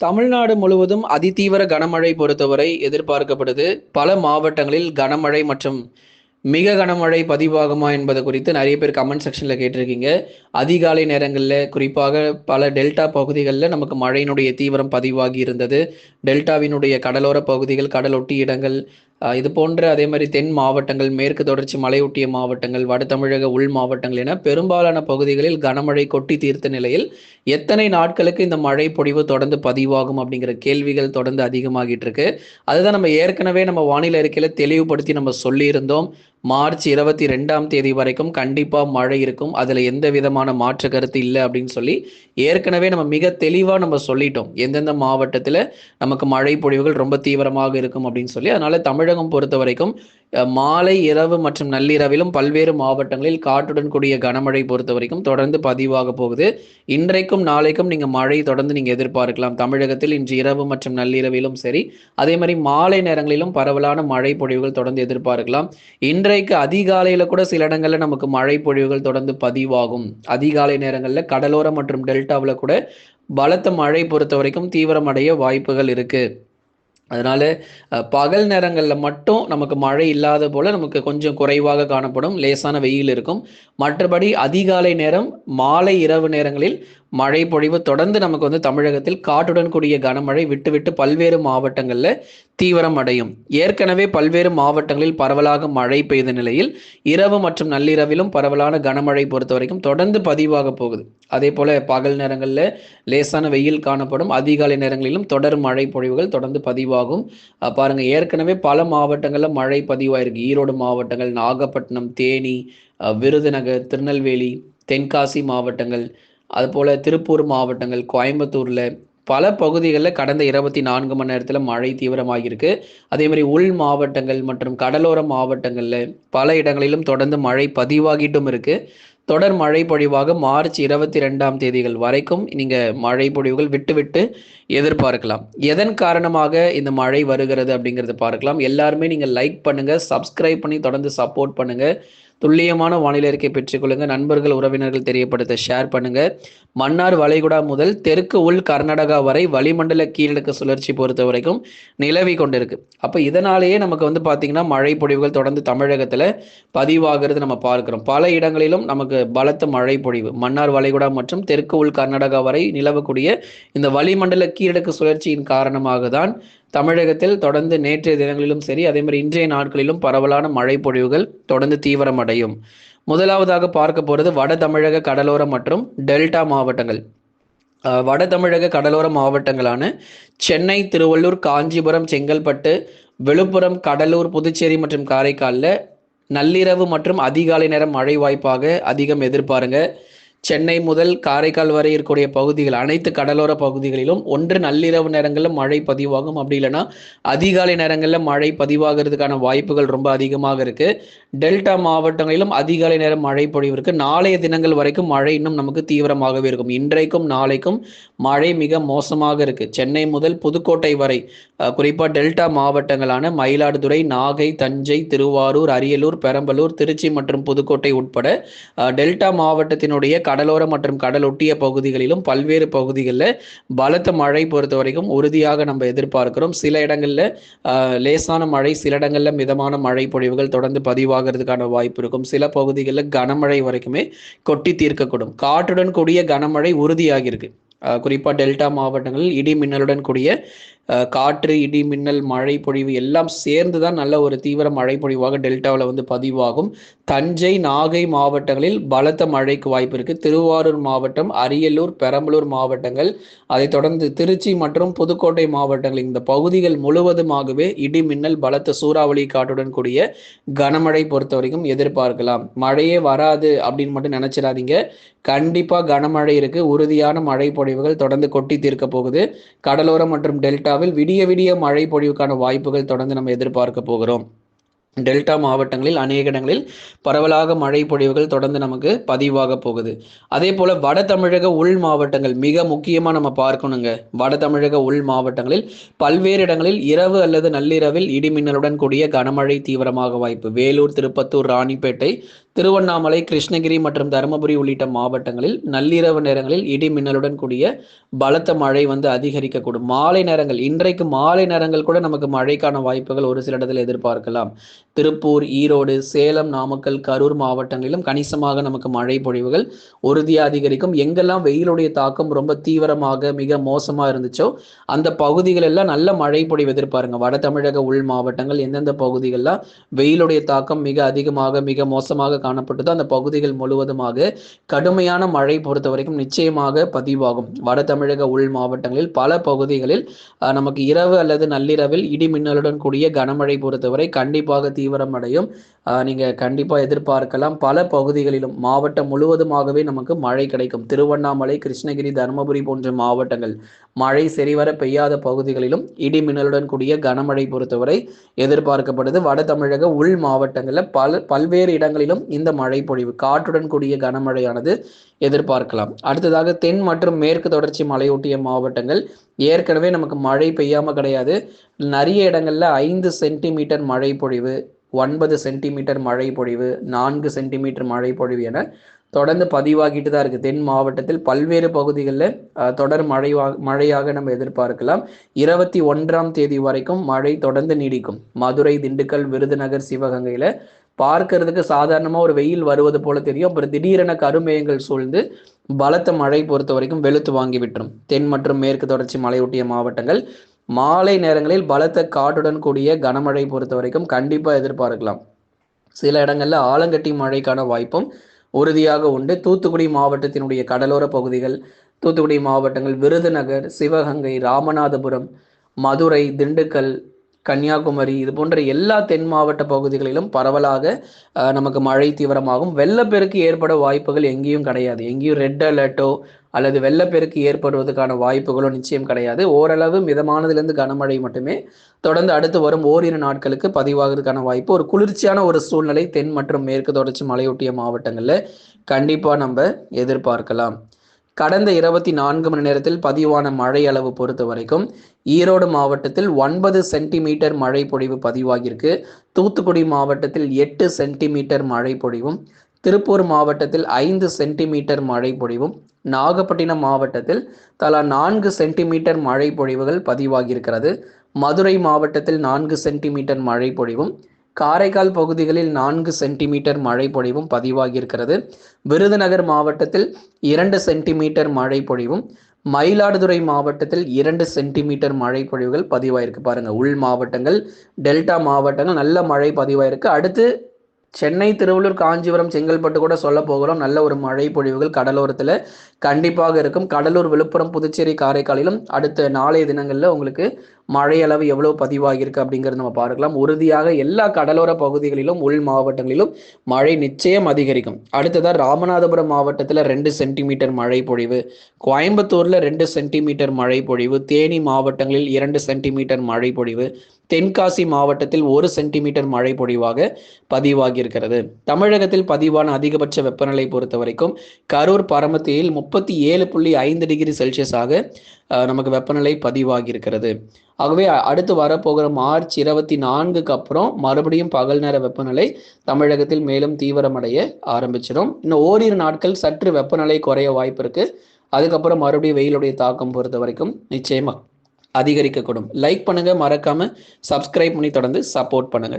தமிழ்நாடு முழுவதும் அதிதீவிர கனமழை பொறுத்தவரை எதிர்பார்க்கப்படுது. பல மாவட்டங்களில் கனமழை மற்றும் மிக கனமழை பதிவாகுமா என்பது குறித்து நிறைய பேர் கமெண்ட் செக்ஷன்ல கேட்டிருக்கீங்க. அதிகாலை நேரங்கள்ல குறிப்பாக பல டெல்டா பகுதிகள்ல நமக்கு மழையினுடைய தீவிரம் பதிவாகி இருந்தது. டெல்டாவினுடைய கடலோர பகுதிகள், கடலொட்டி இடங்கள், இது போன்ற அதே மாரி தென் மாவட்டங்கள், மேற்கு தொடர்ச்சி மலையொட்டிய மாவட்டங்கள், வட தமிழக உள் மாவட்டங்கள் என பெரும்பாலான பகுதிகளில் கனமழை கொட்டி தீர்த்த நிலையில், எத்தனை நாட்களுக்கு இந்த மழை பொழிவு தொடர்ந்து பதிவாகும் அப்படிங்கிற கேள்விகள் தொடர்ந்து அதிகமாகிட்டு இருக்கு. அதுதான் நம்ம ஏற்கனவே நம்ம வானிலை அறிக்கையில தெளிவுபடுத்தி நம்ம சொல்லியிருந்தோம். மார்ச் 22ஆம் தேதி வரைக்கும் கண்டிப்பா மழை இருக்கும். அதுல எந்த விதமான மாற்று கருத்து இல்ல அப்படின்னு சொல்லி ஏற்கனவே நம்ம மிக தெளிவா நம்ம சொல்லிட்டோம். எந்தெந்த மாவட்டத்துல நமக்கு மழை பொழிவுகள் ரொம்ப தீவிரமாக இருக்கும் அப்படின்னு சொல்லி. அதனால தமிழகம் பொறுத்த வரைக்கும் மாலை, இரவு மற்றும் நள்ளிரவிலும் பல்வேறு மாவட்டங்களில் காற்றுடன் கூடிய கனமழை பொறுத்த வரைக்கும் தொடர்ந்து பதிவாக போகுது. இன்றைக்கும் நாளைக்கும் நீங்க மழை தொடர்ந்து நீங்க எதிர்பார்க்கலாம். தமிழகத்தில் இன்று இரவு மற்றும் நள்ளிரவிலும் சரி, அதே மாதிரி மாலை நேரங்களிலும் பரவலான மழை பொழிவுகள் தொடர்ந்து எதிர்பார்க்கலாம். இன்றைக்கு அதிகாலையில கூட சில இடங்கள்ல நமக்கு மழை பொழிவுகள் தொடர்ந்து பதிவாகும். அதிகாலை நேரங்கள்ல கடலோரம் மற்றும் டெல்டாவில் கூட பலத்த மழை பொறுத்த வரைக்கும் தீவிரமடைய வாய்ப்புகள் இருக்கு. அதனால பகல் நேரங்கள்ல மட்டும் நமக்கு மழை இல்லாத போல நமக்கு கொஞ்சம் குறைவாக காணப்படும். லேசான வெயில் இருக்கும். மற்றபடி அதிகாலை நேரம், மாலை, இரவு நேரங்களில் மழை பொழிவு தொடர்ந்து நமக்கு தமிழகத்தில் காற்றுடன் கூடிய கனமழை விட்டு விட்டு பல்வேறு மாவட்டங்கள்ல தீவிரம் அடையும். ஏற்கனவே பல்வேறு மாவட்டங்களில் பரவலாக மழை பெய்த நிலையில் இரவு மற்றும் நள்ளிரவிலும் பரவலான கனமழை பொறுத்த வரைக்கும் தொடர்ந்து பதிவாக போகுது. அதே போல பகல் நேரங்களில் லேசான வெயில் காணப்படும். அதிகாலை நேரங்களிலும் தொடர் மழை பொழிவுகள் தொடர்ந்து பதிவாகும். பாருங்க, ஏற்கனவே பல மாவட்டங்கள்ல மழை பதிவாயிருக்கு. ஈரோடு மாவட்டங்கள், நாகப்பட்டினம், தேனி, விருதுநகர், திருநெல்வேலி, தென்காசி மாவட்டங்கள், அதுபோல் திருப்பூர் மாவட்டங்கள், கோயம்புத்தூரில் பல பகுதிகளில் கடந்த 24 மணி நேரத்தில் மழை தீவிரமாகியிருக்கு. அதே மாதிரி உள் மாவட்டங்கள் மற்றும் கடலோர மாவட்டங்களில் பல இடங்களிலும் தொடர்ந்து மழை பதிவாகிட்டும் இருக்கு. தொடர் மழை பொழிவாக மார்ச் 22ஆம் தேதிகள் வரைக்கும் நீங்க மழை பொழிவுகள் விட்டு விட்டு எதிர்பார்க்கலாம். எதன் காரணமாக இந்த மழை வருகிறது அப்படிங்கிறத பார்க்கலாம். எல்லாருமே நீங்க லைக் பண்ணுங்க, சப்ஸ்கிரைப் பண்ணி தொடர்ந்து சப்போர்ட் பண்ணுங்க. துல்லியமான வானிலை அறிக்கை பெற்றுக்கொள்ளுங்க. நண்பர்கள், உறவினர்கள் தெரியப்படுத்த ஷேர் பண்ணுங்க. மன்னார் வளைகுடா முதல் தெற்கு உள் கர்நாடகா வரை வளிமண்டல கீழடுக்கு சுழற்சி பொறுத்த வரைக்கும் நிலவி கொண்டிருக்கு. அப்போ இதனாலேயே நமக்கு பார்த்தீங்கன்னா மழை பொழிவுகள் தொடர்ந்து தமிழகத்தில் பதிவாகிறது நம்ம பார்க்கிறோம். பல இடங்களிலும் நமக்கு பலத்த மழை பொழிவு மன்னார் வளைகுடா மற்றும் தெற்கு உள் கர்நாடகா வரை நிலவக்கூடிய இந்த வளிமண்டல கீழடுக்கு சுழற்சியின் காரணமாக தான் தமிழகத்தில் தொடர்ந்து நேற்றைய தினங்களிலும் சரி, அதே மாதிரி இன்றைய நாட்களிலும் பரவலான மழை பொழிவுகள் தொடர்ந்து தீவிரமடையும். முதலாவதாக பார்க்க போறது வட தமிழக கடலோர மற்றும் டெல்டா மாவட்டங்கள். வட தமிழக கடலோர மாவட்டங்களான சென்னை, திருவள்ளூர், காஞ்சிபுரம், செங்கல்பட்டு, விழுப்புரம், கடலூர், புதுச்சேரி மற்றும் காரைக்காலில் நள்ளிரவு மற்றும் அதிகாலை நேரம் மழை வாய்ப்பாக அதிகம் எதிர்பாருங்க. சென்னை முதல் காரைக்கால் வரை இருக்கக்கூடிய பகுதிகள் அனைத்து கடலோர பகுதிகளிலும் ஒன்று நள்ளிரவு நேரங்களில் மழை பதிவாகும். அப்படி இல்லைன்னா அதிகாலை நேரங்களில் மழை பதிவாகிறதுக்கான வாய்ப்புகள் ரொம்ப அதிகமாக இருக்கு. டெல்டா மாவட்டங்களிலும் அதிகாலை நேரம் மழை பொழிவு இருக்கு. நாளைய தினங்கள் வரைக்கும் மழை இன்னும் நமக்கு தீவிரமாகவே இருக்கும். இன்றைக்கும் நாளைக்கும் மழை மிக மோசமாக இருக்கு. சென்னை முதல் புதுக்கோட்டை வரை, குறிப்பா டெல்டா மாவட்டங்களான மயிலாடுதுறை, நாகை, தஞ்சை, திருவாரூர், அரியலூர், பெரம்பலூர், திருச்சி மற்றும் புதுக்கோட்டை உட்பட டெல்டா மாவட்டத்தினுடைய கடலோர மற்றும் கடலொட்டிய பகுதிகளிலும் பல்வேறு பகுதிகளில் பலத்த மழை பொறுத்த வரைக்கும் உறுதியாக நம்ம எதிர்பார்க்கிறோம். சில இடங்கள்ல லேசான மழை, சில இடங்கள்ல மிதமான மழை பொழிவுகள் தொடர்ந்து பதிவாகிறதுக்கான வாய்ப்பு இருக்கும். சில பகுதிகளில் கனமழை வரைக்குமே கொட்டி தீர்க்கக்கூடும். காற்றுடன் கூடிய கனமழை உறுதியாகிருக்கு. குறிப்பா டெல்டா மாவட்டங்களில் இடி மின்னலுடன் கூடிய காற்று, இடி மின்னல், மழை பொழிவு எல்லாம் சேர்ந்துதான் நல்ல ஒரு தீவிர மழை பொழிவாக டெல்டாவில் பதிவாகும். தஞ்சை, நாகை மாவட்டங்களில் பலத்த மழைக்கு வாய்ப்பு இருக்கு. திருவாரூர் மாவட்டம், அரியலூர், பெரம்பலூர் மாவட்டங்கள், அதைத் தொடர்ந்து திருச்சி மற்றும் புதுக்கோட்டை மாவட்டங்கள், இந்த பகுதிகள் முழுவதுமாகவே இடி மின்னல், பலத்த சூறாவளி காற்றுடன் கூடிய கனமழை பொறுத்த வரைக்கும் எதிர்பார்க்கலாம். மழையே வராது அப்படின்னு மட்டும் நினைச்சிடாதீங்க. கண்டிப்பா கனமழை இருக்கு. உறுதியான மழை பொழிவுகள் தொடர்ந்து கொட்டி தீர்க்க போகுது. கடலோரம் மற்றும் டெல்டாவில் விடிய விடிய மழை பொழிவுக்கான வாய்ப்புகள் தொடர்ந்து நம்ம எதிர்பார்க்க போகிறோம். டெல்டா மாவட்டங்களில் அநேக இடங்களில் பரவலாக மழை பொழிவுகள் தொடர்ந்து நமக்கு பதிவாக போகுது. அதே போல வட தமிழக உள் மாவட்டங்கள் மிக முக்கியமா நம்ம பார்க்கணுங்க. வட தமிழக உள் மாவட்டங்களில் பல்வேறு இடங்களில் இரவு அல்லது நள்ளிரவில் இடிமின்னலுடன் கூடிய கனமழை தீவிரமாக வாய்ப்பு. வேலூர், திருப்பத்தூர், ராணிப்பேட்டை, திருவண்ணாமலை, கிருஷ்ணகிரி மற்றும் தருமபுரி உள்ளிட்ட மாவட்டங்களில் நள்ளிரவு நேரங்களில் இடி மின்னலுடன் கூடிய பலத்த மழை அதிகரிக்கக்கூடும். மாலை நேரங்கள், இன்றைக்கு மாலை நேரங்கள் கூட நமக்கு மழைக்கான வாய்ப்புகள் ஒரு சில இடத்தில் எதிர்பார்க்கலாம். திருப்பூர், ஈரோடு, சேலம், நாமக்கல், கரூர் மாவட்டங்களிலும் கணிசமாக நமக்கு மழை பொழிவுகள் உறுதியாக அதிகரிக்கும். எங்கெல்லாம் வெயிலுடைய தாக்கம் ரொம்ப தீவிரமாக மிக மோசமா இருந்துச்சோ அந்த பகுதிகள் எல்லாம் நல்ல மழை பொழிவு எதிர்பாருங்க. வட தமிழக உள் மாவட்டங்கள் எந்தெந்த பகுதிகள்லாம் வெயிலுடைய தாக்கம் மிக அதிகமாக மிக மோசமாக காணப்பட்டது அந்த பகுதிகள் முழுவதுமாக கடுமையான மழை பொறுத்த வரைக்கும் நிச்சயமாக பதிவாகும். வட தமிழக உள் மாவட்டங்களில் பல பகுதிகளில் நமக்கு இரவு அல்லது நள்ளிரவில் இடி மின்னலுடன் கூடிய கனமழை பொறுத்தவரை கண்டிப்பாக தீவிரமடையும். நீங்க கண்டிப்பா எதிர்பார்க்கலாம். பல பகுதிகளிலும் மாவட்டம் முழுவதுமாகவே நமக்கு மழை கிடைக்கும். திருவண்ணாமலை, கிருஷ்ணகிரி, தருமபுரி போன்ற மாவட்டங்கள் மழை சரிவர பெய்யாத பகுதிகளிலும் இடி மின்னலுடன் கூடிய கனமழை பொறுத்தவரை எதிர்பார்க்கப்படுது. வட தமிழக உள் மாவட்டங்களில் பல்வேறு இடங்களிலும் இந்த மழை பொழிவு காற்றுடன் கூடிய கனமழையானது எதிர்பார்க்கலாம். அடுத்ததாக தென் மற்றும் மேற்கு தொடர்ச்சி மலையொட்டிய மாவட்டங்கள் ஏற்கனவே நமக்கு மழை பெய்யாம கிடையாது. நிறைய இடங்கள்ல 5 சென்டிமீட்டர் மழை பொழிவு, 9 சென்டிமீட்டர் மழை பொழிவு, 4 சென்டிமீட்டர் மழை பொழிவு என தொடர்ந்து பதிவாகிட்டு தான் இருக்கு. தென் மாவட்டத்தில் பல்வேறு பகுதிகளில் தொடர் மழையாக நம்ம எதிர்பார்க்கலாம். 21ஆம் தேதி வரைக்கும் மழை தொடர்ந்து நீடிக்கும். மதுரை, திண்டுக்கல், விருதுநகர், சிவகங்கையில பார்க்கறதுக்கு சாதாரணமா ஒரு வெயில் வருவது போல தெரியும். அப்புறம் திடீரென கருமேகங்கள் சூழ்ந்து பலத்த மழை பொறுத்த வரைக்கும் வெளுத்து வாங்கி விட்டுரும். தென் மற்றும் மேற்கு தொடர்ச்சி மலையொட்டிய மாவட்டங்கள் மாலை நேரங்களில் பலத்த காற்றுடன் கூடிய கனமழை பொறுத்த வரைக்கும் கண்டிப்பா எதிர்பார்க்கலாம். சில இடங்கள்ல ஆலங்கட்டி மழைக்கான வாய்ப்பும் உறுதியாக உண்டு. தூத்துக்குடி மாவட்டத்தினுடைய கடலோர பகுதிகள், தூத்துக்குடி மாவட்டங்கள், விருதுநகர், சிவகங்கை, ராமநாதபுரம், மதுரை, திண்டுக்கல், கன்னியாகுமரி இது போன்ற எல்லா தென் மாவட்ட பகுதிகளிலும் பரவலாக நமக்கு மழை தீவிரமாகும். வெள்ளப்பெருக்கு ஏற்பட வாய்ப்புகள் எங்கேயும் கிடையாது. எங்கேயும் ரெட் அலர்ட்டோ அல்லது வெள்ளப்பெருக்கு ஏற்படுவதற்கான வாய்ப்புகளோ நிச்சயம் கிடையாது. ஓரளவு மிதமானதிலிருந்து கனமழை மட்டுமே தொடர்ந்து அடுத்து வரும் ஓரிரு நாட்களுக்கு பதிவாகிறதுக்கான வாய்ப்பு, ஒரு குளிர்ச்சியான ஒரு சூழ்நிலை தென் மற்றும் மேற்கு தொடர்ச்சி மலையொட்டிய மாவட்டங்கள்ல கண்டிப்பா நம்ம எதிர்பார்க்கலாம். கடந்த 24 மணி நேரத்தில் பதிவான மழை அளவு பொறுத்த வரைக்கும் ஈரோடு மாவட்டத்தில் 9 சென்டிமீட்டர் மழை பொழிவு பதிவாகியிருக்கு. தூத்துக்குடி மாவட்டத்தில் 8 சென்டிமீட்டர் மழை பொழிவும், திருப்பூர் மாவட்டத்தில் 5 சென்டிமீட்டர் மழை பொழிவும், நாகப்பட்டினம் மாவட்டத்தில் தலா 4 சென்டிமீட்டர் மழை பொழிவுகள் பதிவாகியிருக்கிறது. மதுரை மாவட்டத்தில் 4 சென்டிமீட்டர் மழை பொழிவும், காரைக்கால் பகுதிகளில் 4 சென்டிமீட்டர் மழை பொழிவும் பதிவாகியிருக்கிறது. விருதுநகர் மாவட்டத்தில் 2 சென்டிமீட்டர் மழை பொழிவும், மயிலாடுதுறை மாவட்டத்தில் 2 சென்டிமீட்டர் மழை பொழிவுகள் பதிவாயிருக்கு. பாருங்க, உள் மாவட்டங்கள், டெல்டா மாவட்டங்கள் நல்ல மழை பதிவாயிருக்கு. அடுத்து சென்னை, திருவள்ளூர், காஞ்சிபுரம், செங்கல்பட்டு கூட சொல்ல போகிறோம். நல்ல ஒரு மழை பொழிவுகள் கடலோரத்தில் கண்டிப்பாக இருக்கும். கடலூர், விழுப்புரம், புதுச்சேரி, காரைக்காலிலும் அடுத்த நாளைய தினங்களில் உங்களுக்கு மழை அளவு எவ்வளவு பதிவாகியிருக்கு அப்படிங்கிறது நம்ம பார்க்கலாம். உறுதியாக எல்லா கடலோர பகுதிகளிலும் உள் மாவட்டங்களிலும் மழை நிச்சயம் அதிகரிக்கும். அடுத்ததாக ராமநாதபுரம் மாவட்டத்தில் 2 சென்டிமீட்டர் மழை பொழிவு, கோயம்புத்தூர்ல 2 சென்டிமீட்டர் மழை பொழிவு, தேனி மாவட்டங்களில் 2 சென்டிமீட்டர் மழை பொழிவு, தென்காசி மாவட்டத்தில் 1 சென்டிமீட்டர் மழை பொழிவாக பதிவாகியிருக்கிறது. தமிழகத்தில் பதிவான அதிகபட்ச வெப்பநிலை பொறுத்த வரைக்கும் கரூர், பரமத்தியில் 37.5 டிகிரி செல்சியஸாக நமக்கு வெப்பநிலை பதிவாகியிருக்கிறது. ஆகவே அடுத்து வரப்போகிற மார்ச் 24க்கு அப்புறம் மறுபடியும் பகல் நேர வெப்பநிலை தமிழகத்தில் மேலும் தீவிரமடைய ஆரம்பிச்சிடும். இன்னும் ஓரிரு நாட்கள் சற்று வெப்பநிலை குறைய வாய்ப்பு இருக்கு. அதுக்கப்புறம் மறுபடியும் வெயிலுடைய தாக்கம் பொறுத்த வரைக்கும் நிச்சயமா அதிகரிக்கக்கூடும். லைக் பண்ணுங்க, மறக்காம சப்ஸ்கிரைப் பண்ணி தொடர்ந்து சப்போர்ட் பண்ணுங்க.